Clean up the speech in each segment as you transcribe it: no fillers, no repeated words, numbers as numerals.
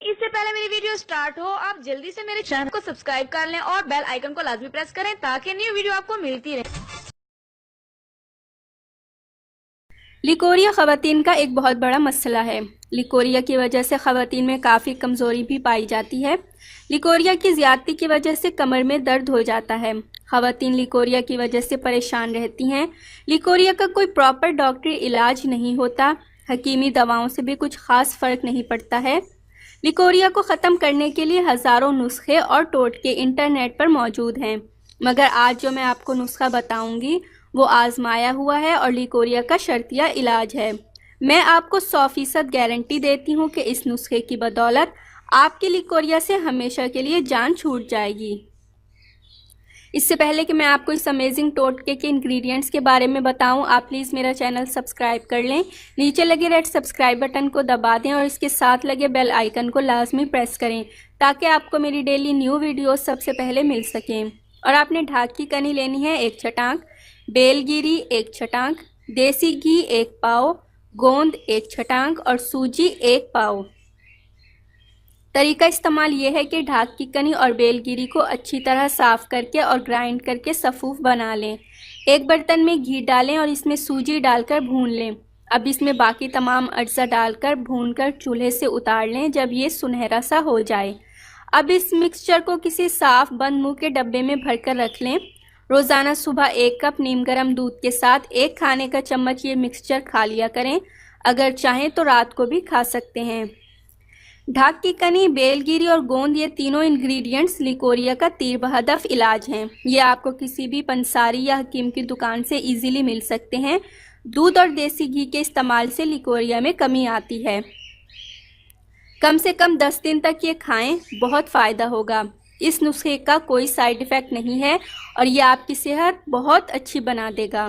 इससे पहले मेरी वीडियो स्टार्ट हो आप जल्दी से मेरे चैनल को सब्सक्राइब कर लें और बेल आइकन को लाजमी प्रेस करें ताकि न्यू वीडियो आपको मिलती रहे। लिकोरिया ख़वातीन का एक बहुत बड़ा मसला है। लिकोरिया की वजह से ख़वातीन में काफ़ी कमज़ोरी भी पाई जाती है। लिकोरिया की ज़्यादती की वजह से कमर में दर्द हो जाता है। ख़वातीन लिकोरिया की वजह से परेशान रहती हैं। लिकोरिया का कोई प्रॉपर डॉक्टरी इलाज नहीं होता। हकीमी दवाओं से भी कुछ ख़ास फ़र्क नहीं पड़ता है। लिकोरिया को ख़त्म करने के लिए हज़ारों नुस्खे और टोटके इंटरनेट पर मौजूद हैं, मगर आज जो मैं आपको नुस्खा बताऊंगी वो आजमाया हुआ है और लिकोरिया का शर्तिया इलाज है। मैं आपको 100% गारंटी देती हूँ कि इस नुस्खे की बदौलत आपकी लिकोरिया से हमेशा के लिए जान छूट जाएगी। इससे पहले कि मैं आपको इस अमेजिंग टोटके के इंग्रेडिएंट्स के बारे में बताऊं, आप प्लीज़ मेरा चैनल सब्सक्राइब कर लें। नीचे लगे रेड सब्सक्राइब बटन को दबा दें और इसके साथ लगे बेल आइकन को लाजमी प्रेस करें ताकि आपको मेरी डेली न्यू वीडियोस सबसे पहले मिल सकें। और आपने ढाक की कनी लेनी है 1 छटांक, बेलगिरी 1 छटांक, देसी घी 1 पाव, गोंद 1 छटांक और सूजी 1 पाव। तरीका इस्तेमाल ये है कि ढाक की कनी और बेलगिरी को अच्छी तरह साफ़ करके और ग्राइंड करके सफ़ूफ बना लें। एक बर्तन में घी डालें और इसमें सूजी डालकर भून लें। अब इसमें बाकी तमाम अज्जा डालकर भूनकर चूल्हे से उतार लें जब ये सुनहरा सा हो जाए। अब इस मिक्सचर को किसी साफ़ बंद मुंह के डब्बे में भरकर रख लें। रोज़ाना सुबह 1 कप नीम गर्म दूध के साथ 1 खाने का चम्मच ये मिक्सचर खा लिया करें। अगर चाहें तो रात को भी खा सकते हैं। ढाक की कनी, बेलगिरी और गोंद ये तीनों इंग्रेडिएंट्स लिकोरिया का तीर बहदफ इलाज हैं। ये आपको किसी भी पंसारी या हकीम की दुकान से इजीली मिल सकते हैं। दूध और देसी घी के इस्तेमाल से लिकोरिया में कमी आती है। कम से कम 10 दिन तक ये खाएं, बहुत फ़ायदा होगा। इस नुस्खे का कोई साइड इफ़ेक्ट नहीं है और ये आपकी सेहत बहुत अच्छी बना देगा।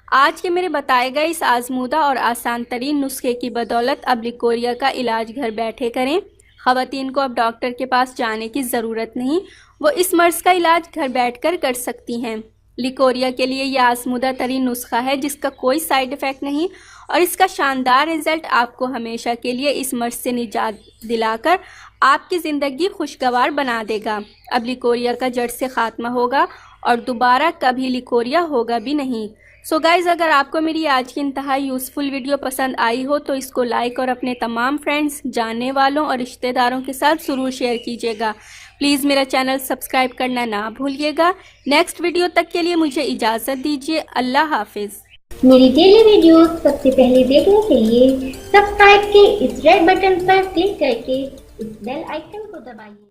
आज के मेरे बताए गए इस आजमूदा और आसान तरीन नुस्खे की बदौलत अब लिकोरिया का इलाज घर बैठे करें। ख़वातीन को अब डॉक्टर के पास जाने की ज़रूरत नहीं, वो इस मर्ज़ का इलाज घर बैठकर कर सकती हैं। लिकोरिया के लिए यह आजमूदा तरीन नुस्खा है जिसका कोई साइड इफ़ेक्ट नहीं और इसका शानदार रिज़ल्ट आपको हमेशा के लिए इस मर्ज़ से निजात दिलाकर आपकी ज़िंदगी खुशगवार बना देगा। अब लिकोरिया का जड़ से ख़ात्मा होगा और दोबारा कभी लिकोरिया होगा भी नहीं। सो गाइज़, अगर आपको मेरी आज की इंतहाई यूज़फुल वीडियो पसंद आई हो तो इसको लाइक और अपने तमाम फ्रेंड्स, जानने वालों और रिश्तेदारों के साथ ज़रूर शेयर कीजिएगा। प्लीज़ मेरा चैनल सब्सक्राइब करना ना भूलिएगा। नेक्स्ट वीडियो तक के लिए मुझे इजाज़त दीजिए। अल्लाह हाफिज़। मेरी डेली वीडियोस सबसे पहले देखने के लिए सब्सक्राइब के इस रेड बटन पर क्लिक करके इस बेल आइकन को दबाइए।